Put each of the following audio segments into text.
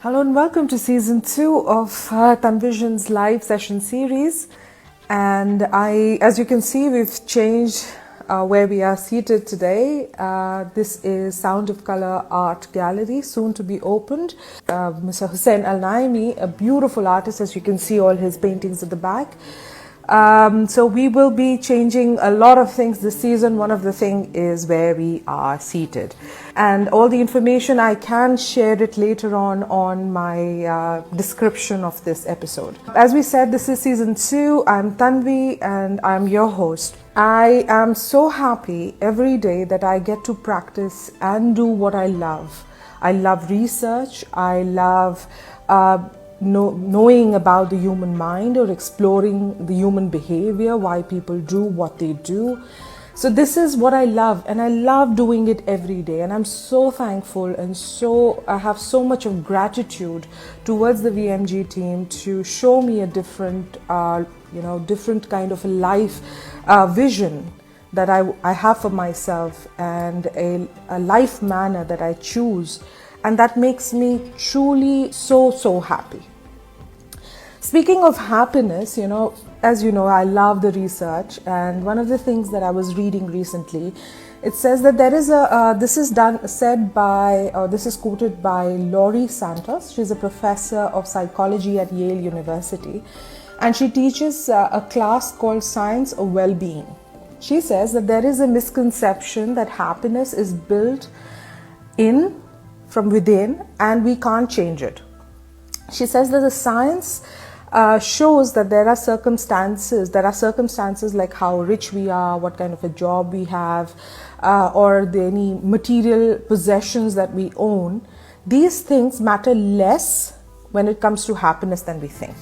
Hello and welcome to season 2 of Tanvision's live session series. And as you can see, we've changed where we are seated today. This is Sound of Color Art Gallery, soon to be opened. Mr. Hussein Al-Naimi, a beautiful artist, as you can see all his paintings at the back. So we will be changing a lot of things this season. One of the things is where we are seated. And all the information, I can share it later on my description of this episode. As we said, this is season 2. I'm Tanvi and I'm your host. I am so happy every day that I get to practice and do what I love. I love research. I love knowing about the human mind or exploring the human behavior, why people do what they do. So this is what I love, and I love doing it every day, and I'm so thankful and I have so much of gratitude towards the VMG team to show me a different different kind of a life vision that I have for myself, and a life manner that I choose, and that makes me truly so happy. Speaking of happiness, as you know, I love the research, and one of the things that I was reading recently, it says that there is this is quoted by Laurie Santos. She's a professor of psychology at Yale University, and she teaches a class called Science of Well-Being. She says that there is a misconception that happiness is built from within and we can't change it. She says that the science shows that there are circumstances like how rich we are, what kind of a job we have, or any material possessions that we own. These things matter less when it comes to happiness than we think.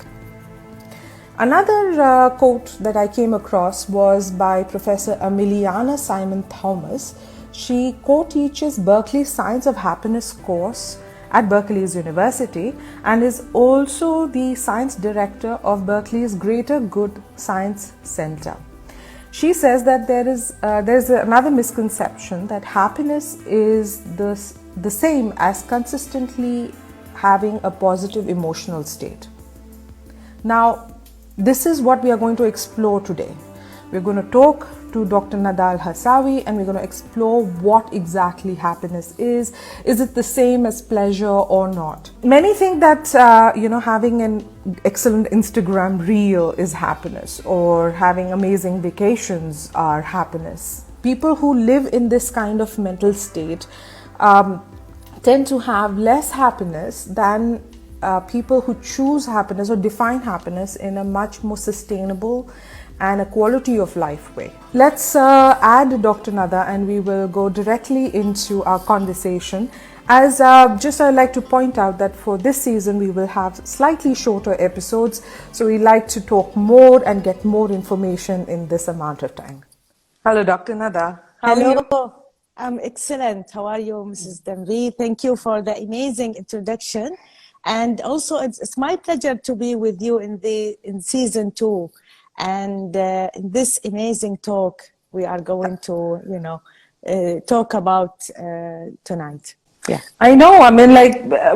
Another quote that I came across was by Professor Emiliana Simon Thomas. She co-teaches Berkeley's Science of Happiness course at Berkeley University and is also the science director of Berkeley's Greater Good Science Center. She says that there's another misconception that happiness is the same as consistently having a positive emotional state. Now, this is what we are going to explore today. We're going to talk to Dr. Ahmad Al-Hasawi, and we're going to explore what exactly happiness is. Is it the same as pleasure or not? Many think that having an excellent Instagram reel is happiness, or having amazing vacations are happiness. People who live in this kind of mental state tend to have less happiness than people who choose happiness or define happiness in a much more sustainable and a quality of life way. Let's add Dr. Nada, and we will go directly into our conversation. I'd like to point out that for this season we will have slightly shorter episodes, so we like to talk more and get more information in this amount of time. Hello, Dr. Nada. Hello. I'm excellent. How are you, Mrs. Tanvi? Thank you for the amazing introduction. And also, it's my pleasure to be with you in season 2. And in this amazing talk we are going to talk about tonight. Yeah, I know. I mean,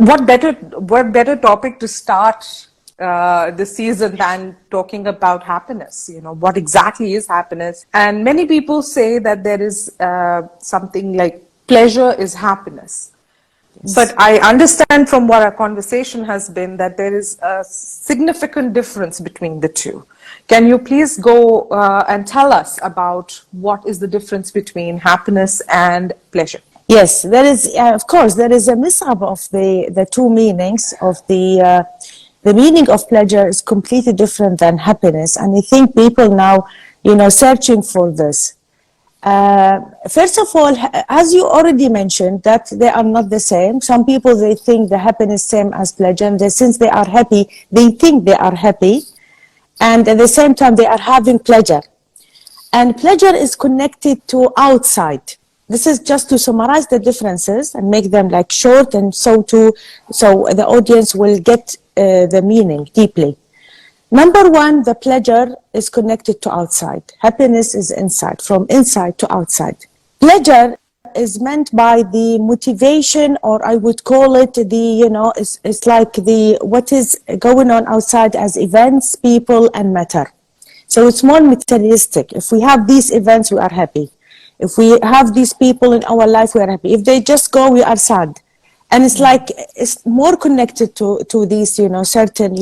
what better topic to start this season than talking about happiness? What exactly is happiness? And many people say that there is something like pleasure is happiness. But I understand from what our conversation has been that there is a significant difference between the two. Can you please go and tell us about what is the difference between happiness and pleasure? Yes, there is, of course, there is a mix-up of the two meanings of the meaning of pleasure is completely different than happiness. And I think people now, searching for this. First of all, as you already mentioned, that they are not the same. Some people, they think the happiness same as pleasure, and since they are happy, they think they are happy, and at the same time they are having pleasure. And pleasure is connected to outside. This is just to summarize the differences and make them short, and so the audience will get the meaning deeply. Number one, the pleasure is connected to outside. Happiness is inside, from inside to outside. Pleasure is meant by the motivation, or I would call it the, it's like what is going on outside as events, people, and matter. So it's more materialistic. If we have these events, we are happy. If we have these people in our life, we are happy. If they just go, we are sad. And it's like, it's more connected to these, certain,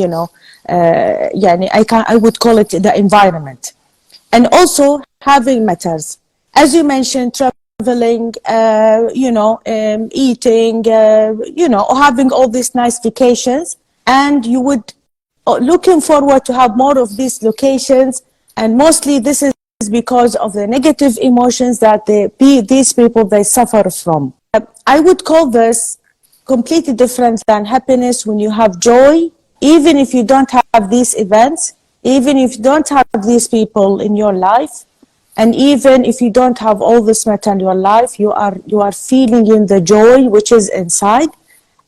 I would call it the environment. And also having matters. As you mentioned, traveling, eating, having all these nice vacations. And you would looking forward to have more of these locations. And mostly this is because of the negative emotions that these people, they suffer from. I would call this completely different than happiness when you have joy, even if you don't have these events, even if you don't have these people in your life, and even if you don't have all this matter in your life, you are feeling in the joy which is inside,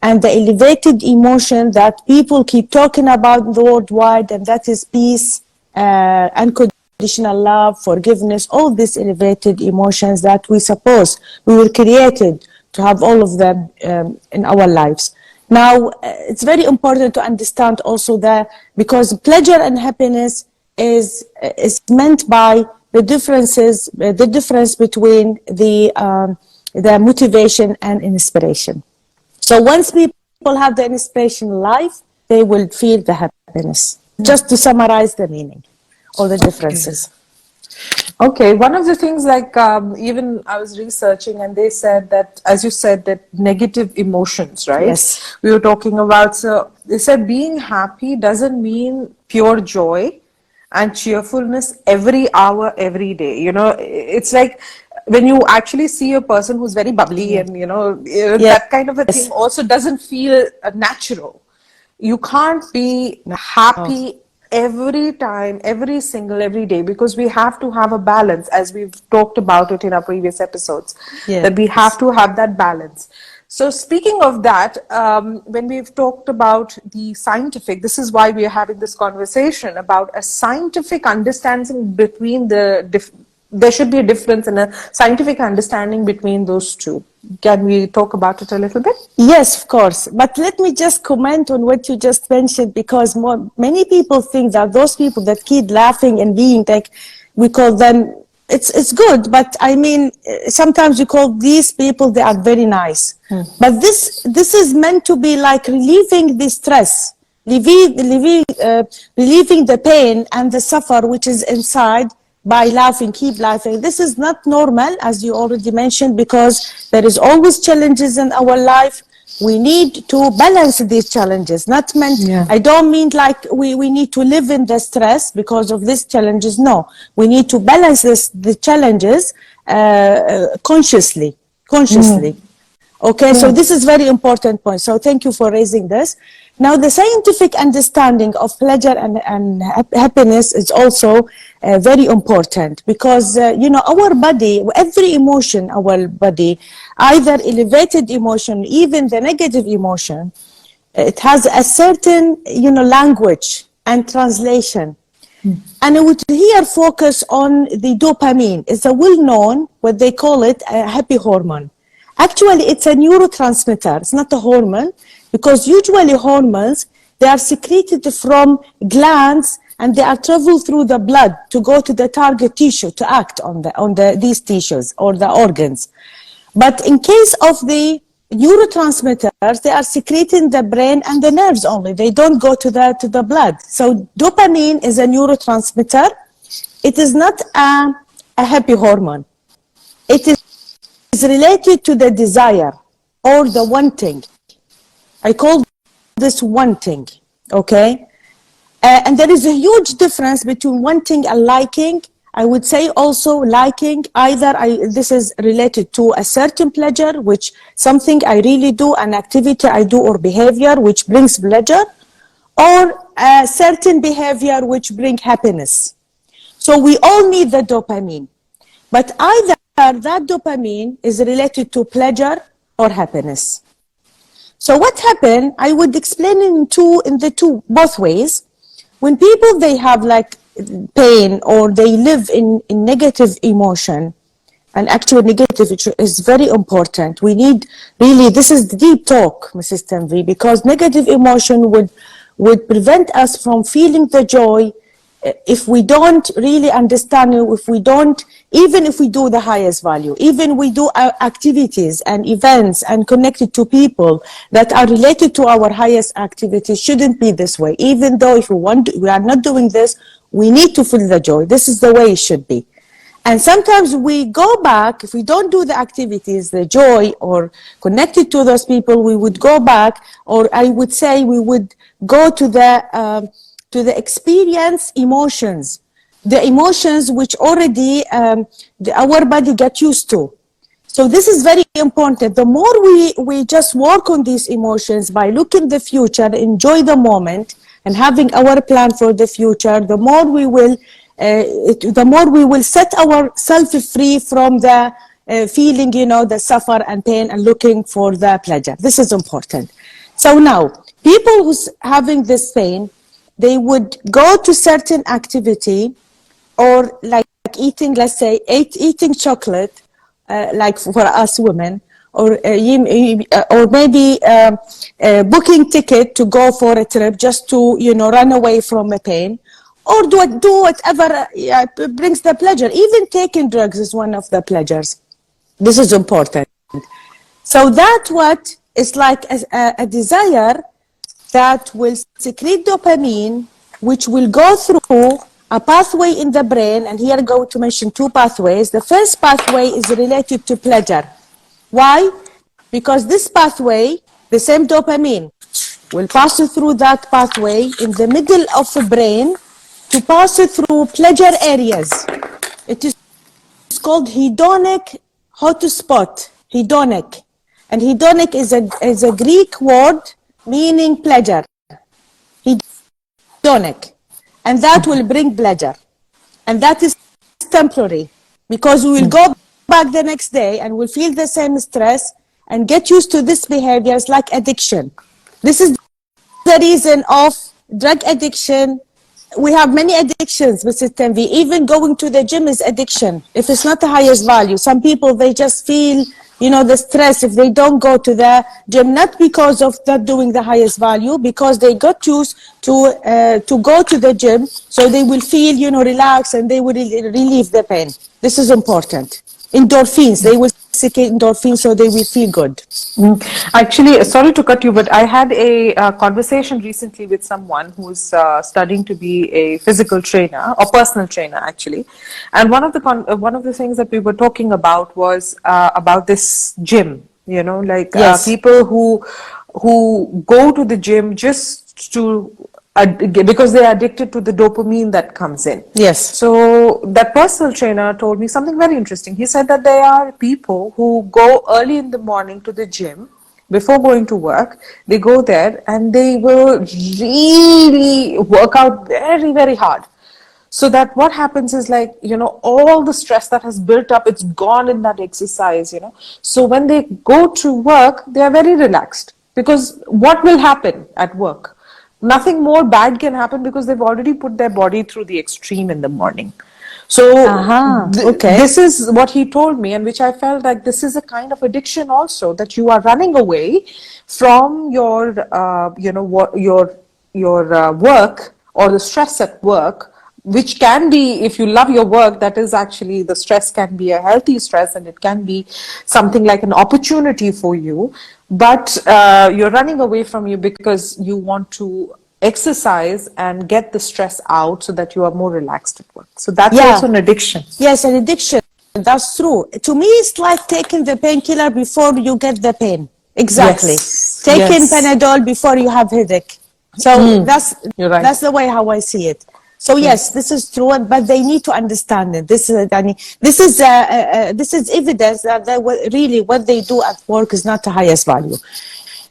and the elevated emotion that people keep talking about worldwide, and that is peace, unconditional love, forgiveness, all these elevated emotions that we suppose we were created to have all of them in our lives. Now, it's very important to understand also that because pleasure and happiness is meant by the differences, the difference between the motivation and inspiration. So once people have the inspiration in life, they will feel the happiness. Just to summarize the meaning or the differences. Okay, one of the things even I was researching and they said that, as you said, that negative emotions, right? Yes. We were talking about, so they said being happy doesn't mean pure joy and cheerfulness every hour, every day. It's like when you actually see a person who's very bubbly and, that kind of a thing also doesn't feel natural. You can't be happy every time, every day, because we have to have a balance, as we've talked about it in our previous episodes, that we have to have that balance. So speaking of that, when we've talked about the scientific, this is why we are having this conversation about a scientific understanding between there should be a difference in a scientific understanding between those two. Can we talk about it a little bit? Yes, of course. But let me just comment on what you just mentioned, because many people think that those people that keep laughing and being like, we call them, it's good, but I mean, sometimes you call these people, they are very nice. But this is meant to be like relieving the stress, relieving the pain and the suffer which is inside, by laughing, keep laughing. This is not normal, as you already mentioned, because there is always challenges in our life. We need to balance these challenges. Not meant, I don't mean like we need to live in the stress because of these challenges. No, we need to balance the challenges consciously. Okay, so this is very important point. So thank you for raising this. Now, the scientific understanding of pleasure and happiness is also very important, because, our body, every emotion, our body, either elevated emotion, even the negative emotion, it has a certain, language and translation. And I would here focus on the dopamine. It's a well-known, what they call it, a happy hormone. Actually, it's a neurotransmitter. It's not a hormone, because usually hormones, they are secreted from glands and they are travel through the blood to go to the target tissue to act on these tissues or the organs. But in case of the neurotransmitters, they are secreted in the brain and the nerves only. They don't go to the blood. So dopamine is a neurotransmitter. It is not a happy hormone. It is related to the desire or the wanting. I call this wanting, okay? And there is a huge difference between wanting and liking. I would say also liking, this is related to a certain pleasure, which something I really do, an activity I do or behavior which brings pleasure, or a certain behavior which brings happiness. So we all need the dopamine, but either that dopamine is related to pleasure or happiness. So what happened, I would explain in both ways. When people, they have like pain or they live in negative emotion, and actually negative, which is very important. We need really, this is the deep talk, Mrs. Tanvi, because negative emotion would prevent us from feeling the joy if we don't really understand it, if we don't, even if we do the highest value, even we do our activities and events and connected to people that are related to our highest activities, shouldn't be this way. Even though if we are not doing this, we need to feel the joy. This is the way it should be. And sometimes we go back, if we don't do the activities, the joy, or connected to those people, we would go back, or I would say we would go to the experience emotions, the emotions which already our body got used to. So this is very important. The more we just work on these emotions by looking the future, enjoy the moment, and having our plan for the future, the more we will set ourselves free from the feeling, the suffer and pain, and looking for the pleasure. This is important. So now, people who's having this pain, they would go to certain activity, or like eating, let's say, eating chocolate, like for us women, or maybe booking ticket to go for a trip just to, run away from a pain, or do whatever brings the pleasure. Even taking drugs is one of the pleasures. This is important. So that's what is like a desire that will secrete dopamine, which will go through a pathway in the brain. And here I'm going to mention two pathways. The first pathway is related to pleasure. Why? Because this pathway, the same dopamine, will pass through that pathway in the middle of the brain to pass through pleasure areas. It is called hedonic hotspot. Hedonic. And hedonic is a Greek word meaning pleasure. Hedonic. And that will bring pleasure. And that is temporary, because we will go back the next day and we'll feel the same stress and get used to this behavior. It's like addiction. This is the reason of drug addiction. We have many addictions, Mrs. Tanvi. Even going to the gym is addiction. If it's not the highest value, some people, they just feel, the stress if they don't go to the gym, not because of not doing the highest value, because they got used to go to the gym, so they will feel, relaxed, and they will relieve the pain. This is important. Endorphins, they will secrete endorphins, so they will feel good. Actually, sorry to cut you, but I had a conversation recently with someone who's studying to be a physical trainer, or personal trainer actually, and one of the things that we were talking about was about this gym. Yes. People who go to the gym just to because they are addicted to the dopamine that comes in. Yes. So that personal trainer told me something very interesting. He said that there are people who go early in the morning to the gym before going to work. They go there and they will really work out very, very hard. So that what happens is, like, all the stress that has built up, it's gone in that exercise, So when they go to work, they are very relaxed, because what will happen at work? Nothing more bad can happen, because they've already put their body through the extreme in the morning. So this is what he told me, and which I felt like this is a kind of addiction also, that you are running away from your, work, or the stress at work, which can be, if you love your work, that is actually, the stress can be a healthy stress, and it can be something like an opportunity for you. But you're running away from you because you want to exercise and get the stress out so that you are more relaxed at work. So that's also an addiction. Yes, an addiction. That's true. To me, it's like taking the painkiller before you get the pain. Exactly. Yes. Taking Panadol before you have headache. So You're right. that's the way how I see it. So yes, this is true, but they need to understand it. This is evidence that really what they do at work is not the highest value.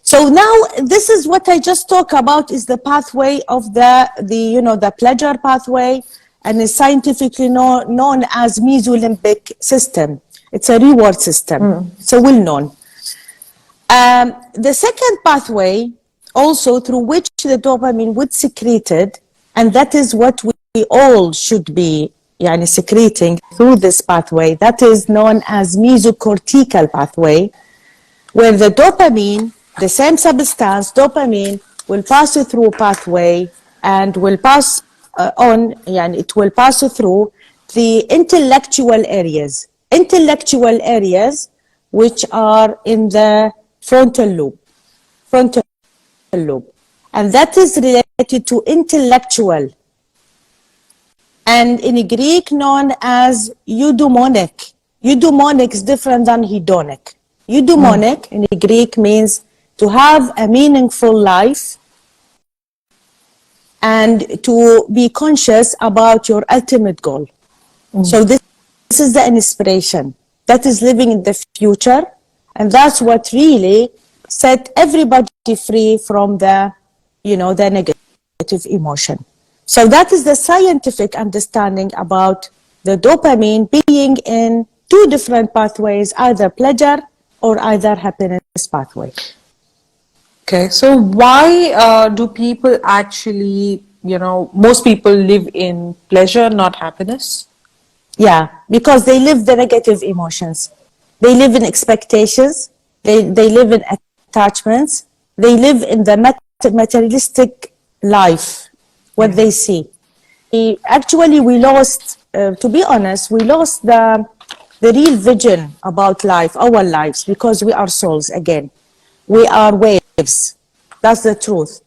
So now, this is what I just talked about, is the pathway of the pleasure pathway, and is scientifically known as mesolimbic system. It's a reward system. So well known. The second pathway, also through which the dopamine would secreted, and that is what we all should be secreting through this pathway that is known as mesocortical pathway, where the dopamine, the same substance, dopamine, will pass through pathway and will pass it will pass through the intellectual areas which are in the frontal lobe, and that is related to intellectual, and in Greek known as eudaimonic. Eudaimonic is different than hedonic. Eudaimonic in Greek means to have a meaningful life and to be conscious about your ultimate goal. So this is the inspiration that is living in the future, and that's what really set everybody free from the negative emotion. So that is the scientific understanding about the dopamine being in two different pathways, either pleasure or either happiness pathway. Okay, so why do people actually, most people live in pleasure, not happiness? Yeah, because they live the negative emotions. They live in expectations. They live in attachments. They live in the materialistic life, what they see. Actually, we lost, to be honest, we lost the real vision about life, our lives, because we are souls again. We are waves. That's the truth.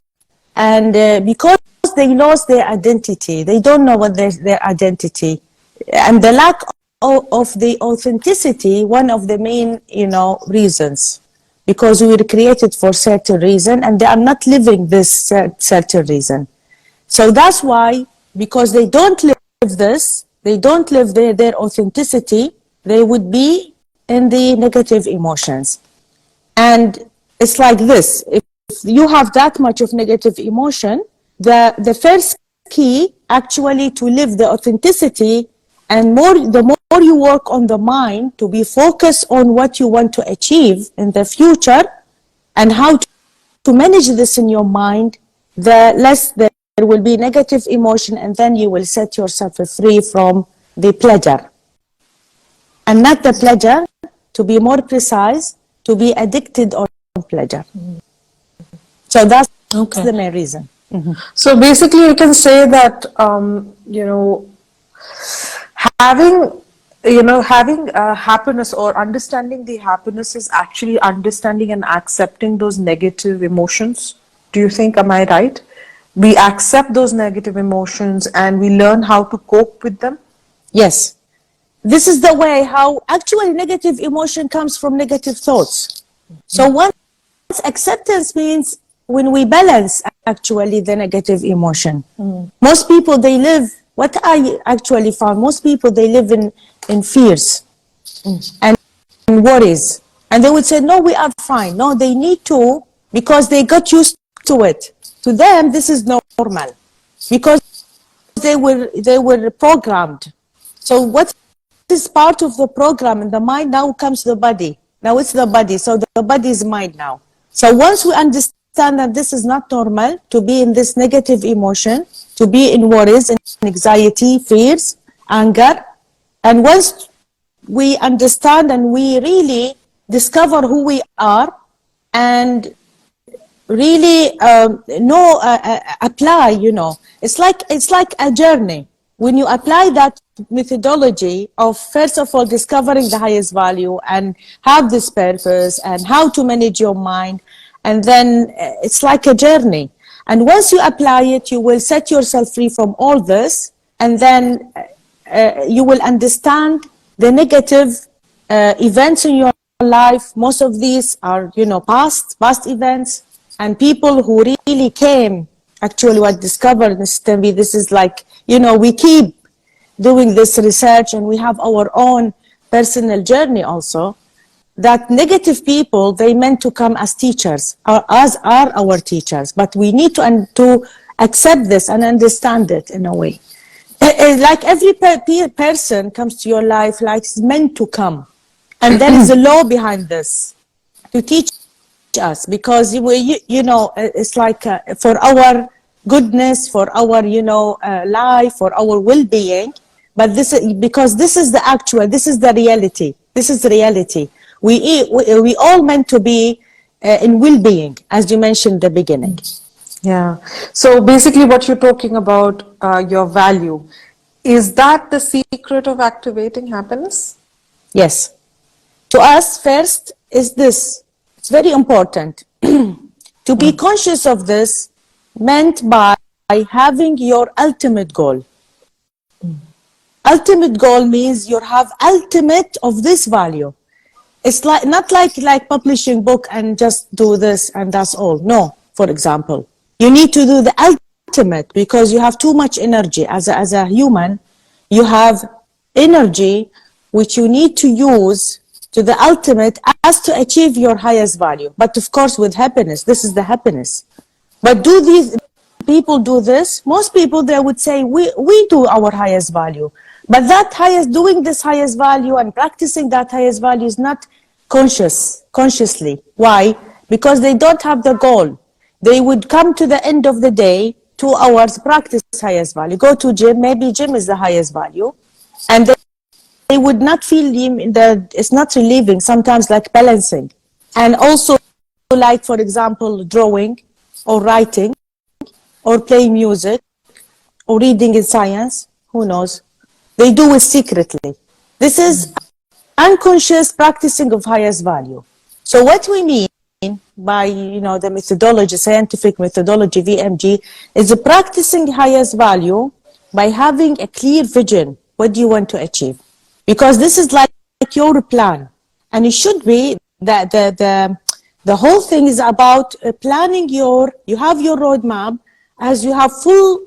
And because they lost their identity, they don't know what their identity. And the lack of the authenticity, one of the main, reasons. Because we were created for certain reason, and they are not living this certain reason. So that's why, because they don't live this, they don't live their authenticity, they would be in the negative emotions. And it's like this: if you have that much of negative emotion, the first key actually to live the authenticity, and the more you work on the mind to be focused on what you want to achieve in the future and how to manage this in your mind, the less there will be negative emotion, and then you will set yourself free from the pleasure. And not the pleasure, to be more precise, to be addicted on pleasure. So that's the main reason. So basically you can say that, having happiness or understanding the happiness is actually understanding and accepting those negative emotions. Do you think, am I right? We accept those negative emotions and we learn how to cope with them? Yes. This is the way how actually negative emotion comes from negative thoughts. So once acceptance means when we balance actually the negative emotion. Most people, they live, what I actually found, most people, they live in fears and worries. And they would say, no, we are fine. No, they need to, because they got used to it. To them, this is normal because they were programmed. So what is part of the program in the mind now comes the body. Now it's the body. So the body is mind now. So once we understand that this is not normal to be in this negative emotion, to be in worries and anxiety, fears, anger, and once we understand and we really discover who we are and really apply, it's like a journey. When you apply that methodology of, first of all, discovering the highest value and have this purpose and how to manage your mind, and then it's like a journey. And once you apply it, you will set yourself free from all this, and then you will understand the negative events in your life. Most of these are, past events, and people who really came, actually what discovered this, this is like, we keep doing this research and we have our own personal journey also, that negative people, they meant to come as teachers, as are our teachers, but we need to accept this and understand it in a way. Like every person comes to your life like it's meant to come. And there is a law behind this to teach us, because it's like for our goodness, for our life, for our well-being. but because this is the actual, this is the reality. This is the reality. We all meant to be in well-being, as you mentioned in the beginning. Yeah. So basically what you're talking about, your value, is that the secret of activating happiness? Yes. To us, first is this. It's very important. To be conscious of this meant by having your ultimate goal. Ultimate goal means you have ultimate of this value. It's like not like publishing book and just do this and that's all. No, for example. You need to do the ultimate because you have too much energy. As a human, you have energy which you need to use to the ultimate as to achieve your highest value. But of course with happiness, this is the happiness. But do these people do this? Most people, they would say, we do our highest value. But that doing this highest value and practicing that highest value is not consciously. Why? Because they don't have the goal. They would come to the end of the day, 2 hours, practice highest value, go to gym, maybe gym is the highest value. And they would not feel it's not relieving, sometimes like balancing. And also like, for example, drawing or writing or playing music or reading in science, who knows? They do it secretly. This is unconscious practicing of highest value. So what we mean by the methodology, scientific methodology, VMG, is practicing highest value by having a clear vision. What do you want to achieve? Because this is like your plan, and it should be that the whole thing is about planning you have your roadmap as you have full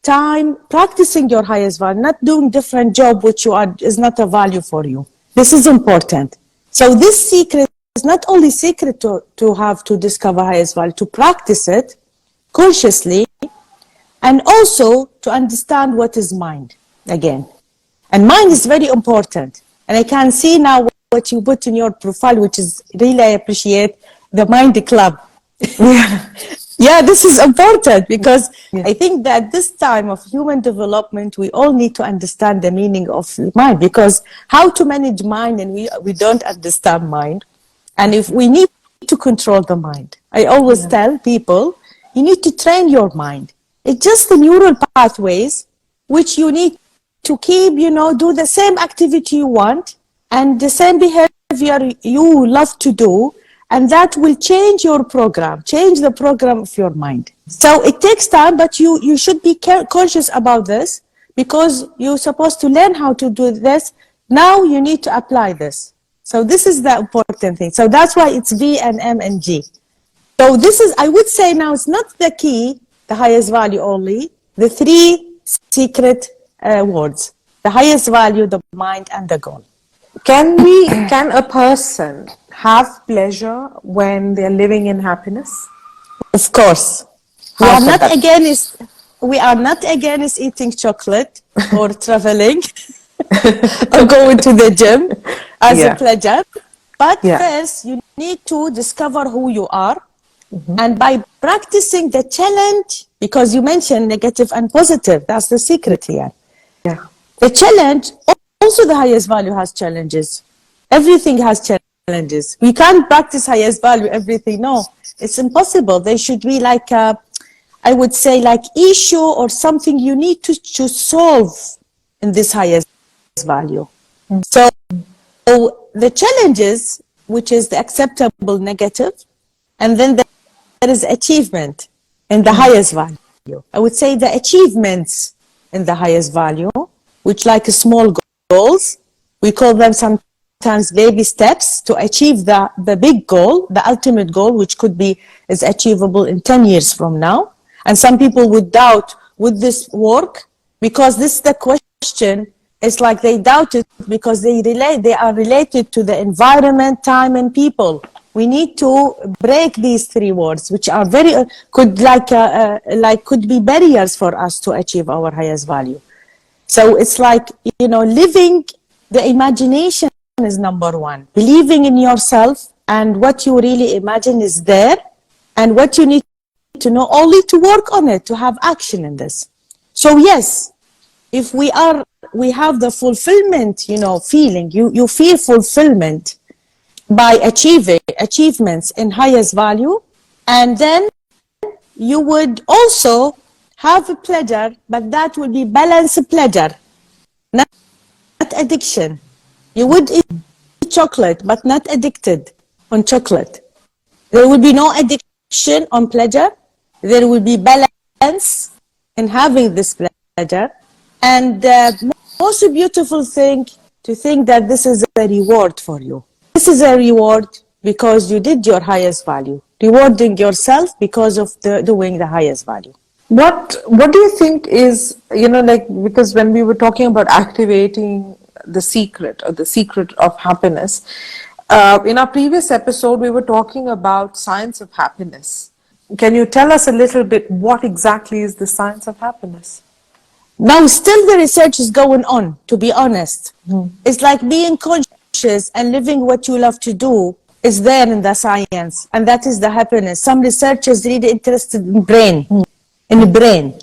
time practicing your highest value, not doing different job which is not a value for you. This is important. So this secret is not only secret to have to discover highest value, to practice it consciously, and also to understand what is mind again. And mind is very important. And I can see now what you put in your profile, which is really, I appreciate, the Mind Club. Yeah, this is important because I think that this time of human development, we all need to understand the meaning of mind, because how to manage mind, and we don't understand mind. And if we need to control the mind, I always tell people, you need to train your mind. It's just the neural pathways which you need to keep, do the same activity you want and the same behavior you love to do. And that will change your program, change the program of your mind. So it takes time, but you should be conscious about this because you're supposed to learn how to do this. Now you need to apply this. So this is the important thing. So that's why it's V and M and G. So this is, I would say now, it's not the key, the highest value only, the 3 secret words, the highest value, the mind, and the goal. Can a person have pleasure when they're living in happiness? Of course. We are not against eating chocolate or traveling or going to the gym as a pleasure. But first, you need to discover who you are. And by practicing the challenge, because you mentioned negative and positive, that's the secret here. Yeah. The challenge, also the highest value has challenges. Everything has challenges. We can't practice highest value, everything. No, it's impossible. There should be like I would say like issue or something you need to solve in this highest value. So the challenges, which is the acceptable negative, and then there is achievement in the highest value. I would say the achievements in the highest value, which like small goals, we call them sometimes baby steps to achieve the big goal, the ultimate goal, which is achievable in 10 years from now. And some people would doubt, would this work? Because this is the question. It's like they doubt it because they are related to the environment, time, and people. We need to break these 3 words, which are could be barriers for us to achieve our highest value. So it's like, living the imagination is number 1. Believing in yourself and what you really imagine is there, and what you need to know only to work on it, to have action in this. So yes, if we have the fulfillment, feeling, you feel fulfillment by achievements in highest value, and then you would also have a pleasure, but that will be balanced pleasure, not addiction. You would eat chocolate, but not addicted on chocolate. There will be no addiction on pleasure. There will be balance in having this pleasure. And most beautiful thing to think that this is a reward for you. This is a reward because you did your highest value. Rewarding yourself because of doing the highest value. What do you think is, because when we were talking about activating the secret or the secret of happiness, in our previous episode, we were talking about science of happiness. Can you tell us a little bit what exactly is the science of happiness? Now, still the research is going on, to be honest. It's like being conscious and living what you love to do is there in the science, and that is the happiness. Some researchers really interested in the brain.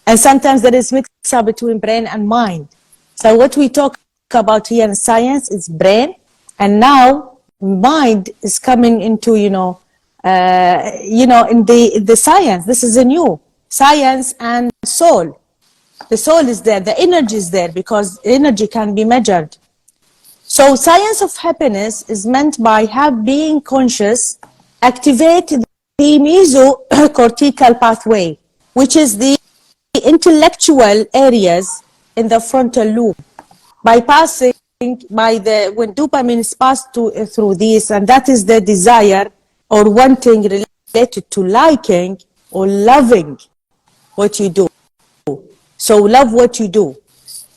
And sometimes there is mix up between brain and mind. So what we talk about here in science is brain, and now mind is coming into, in the science. This is a new science and soul. The soul is there, the energy is there, because energy can be measured. So science of happiness is meant by being conscious, activate the mesocortical pathway, which is the intellectual areas in the frontal lobe, bypassing when dopamine is passed through this, and that is the desire or wanting related to liking or loving what you do. So love what you do.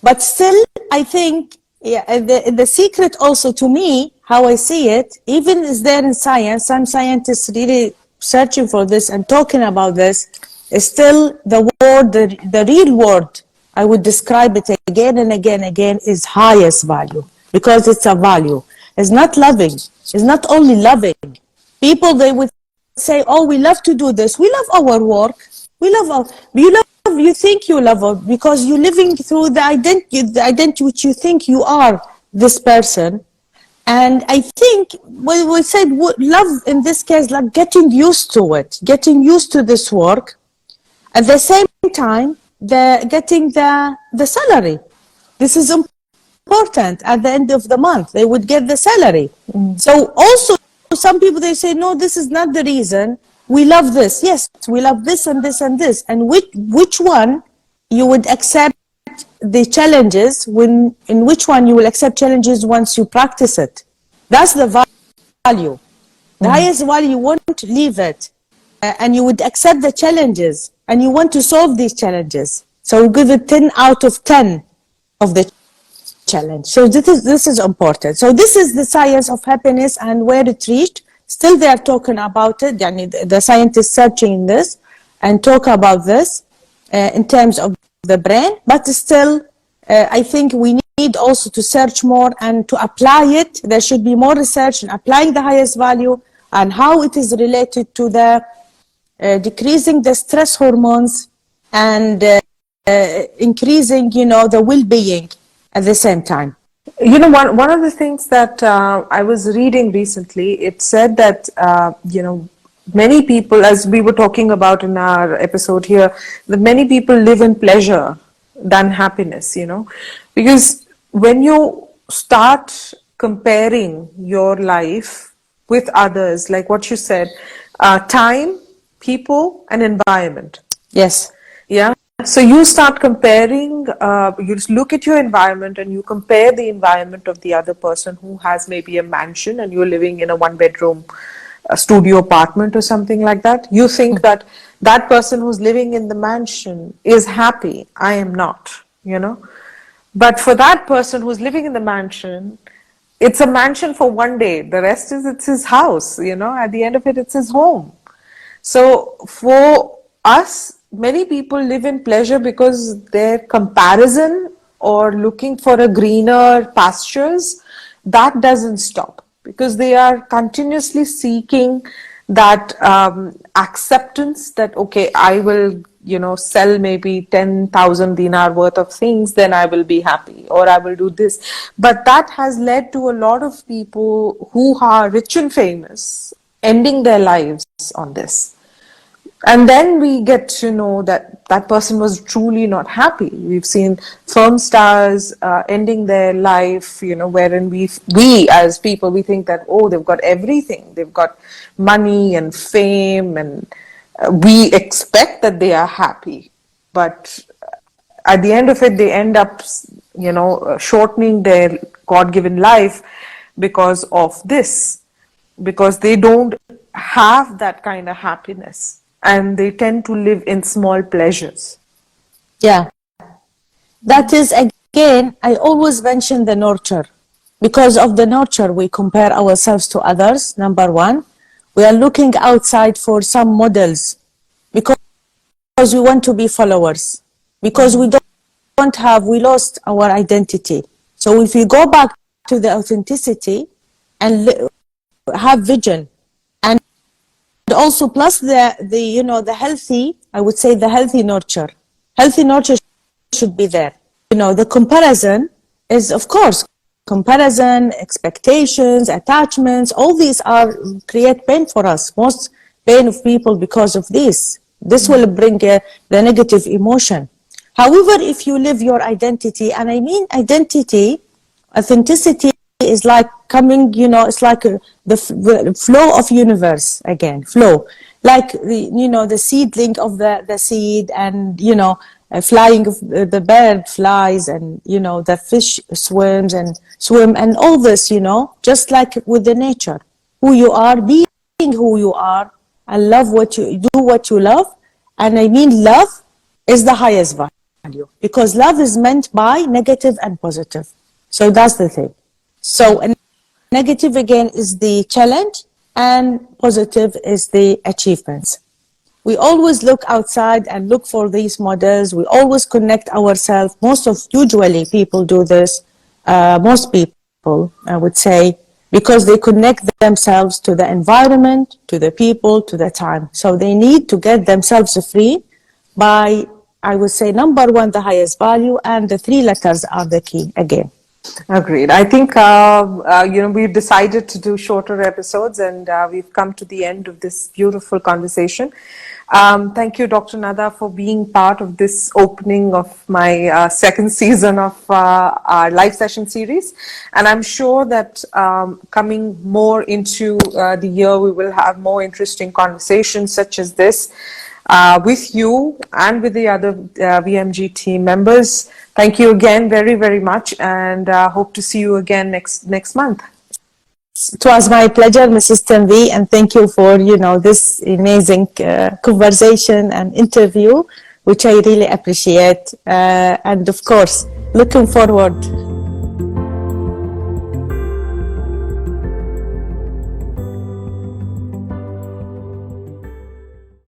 But still, I think the secret also, to me, how I see it, even is there in science, some scientists really searching for this and talking about this, is still the word, the real word, I would describe it again and again, is highest value, because it's a value. It's not loving. It's not only loving. People, they would say, oh, we love to do this. We love our work. We love you think you love it because you're living through the identity which you think you are this person. And I think we said love in this case, like getting used to it, getting used to this work. At the same time, getting the salary. This is important. At the end of the month, they would get the salary. So also, some people, they say, no, this is not the reason. We love this. Yes, we love this and this and this. And which one you would accept the challenges, in which one you will accept challenges once you practice it. That's the value. The highest value, you want to leave it. And you would accept the challenges. And you want to solve these challenges. So give it 10 out of 10 of the challenge. So this is important. So this is the science of happiness and where it reached. Still they are talking about it. The scientists searching this and talk about this in terms of the brain. But still, I think we need also to search more and to apply it. There should be more research in applying the highest value and how it is related to the decreasing the stress hormones and increasing, the well-being at the same time. One of the things that I was reading recently, it said that, many people, as we were talking about in our episode here, that many people live in pleasure than happiness, because when you start comparing your life with others, like what you said, time, people, and environment. Yes. Yeah. So you start comparing, you just look at your environment and you compare the environment of the other person who has maybe a mansion and you're living in a one-bedroom studio apartment or something like that. You think that that person who's living in the mansion is happy. I am not, But for that person who's living in the mansion, it's a mansion for one day. The rest it's his house, At the end of it, it's his home. So for us, many people live in pleasure because their comparison or looking for a greener pastures, that doesn't stop because they are continuously seeking that acceptance that, okay, I will, sell maybe 10,000 dinar worth of things, then I will be happy, or I will do this. But that has led to a lot of people who are rich and famous ending their lives on this. And then we get to know that that person was truly not happy. We've seen film stars ending their life, wherein we as people, we think that, oh, they've got everything. They've got money and fame, and we expect that they are happy. But at the end of it, they end up, shortening their God-given life because of this, because they don't have that kind of happiness, and they tend to live in small pleasures. Yeah, that is, again, I always mention the nurture. Because of the nurture, we compare ourselves to others, number one. We are looking outside for some models because we want to be followers, because we lost our identity. So if we go back to the authenticity and have vision, and also plus the healthy, I would say the healthy nurture should be there. The comparison is, of course, comparison, expectations, attachments, all these create pain for us. Most pain of people because of this will bring the negative emotion. However, if you live your identity, and I mean identity, authenticity is like coming, it's like the flow of universe, again, flow. Like the seedling of the seed, and, flying of the bird flies, and, the fish swims and swim, and all this, just like with the nature. Who you are, being who you are, and love what you love. And I mean, love is the highest value, because love is meant by negative and positive. So that's the thing. So negative, again, is the challenge, and positive is the achievements. We always look outside and look for these models. We always connect ourselves. Usually people do this, most people, I would say, because they connect themselves to the environment, to the people, to the time. So they need to get themselves free by, I would say, number one, the highest value, and the 3 letters are the key again. Agreed. I think, we've decided to do shorter episodes, and we've come to the end of this beautiful conversation. Thank you, Dr. Nada, for being part of this opening of my second season of our live session series. And I'm sure that coming more into the year, we will have more interesting conversations such as this with you and with the other VMG team members. Thank you again very, very much, and hope to see you again next month. It was my pleasure, Mrs. Tanvi, and thank you for, this amazing conversation and interview, which I really appreciate. And of course, looking forward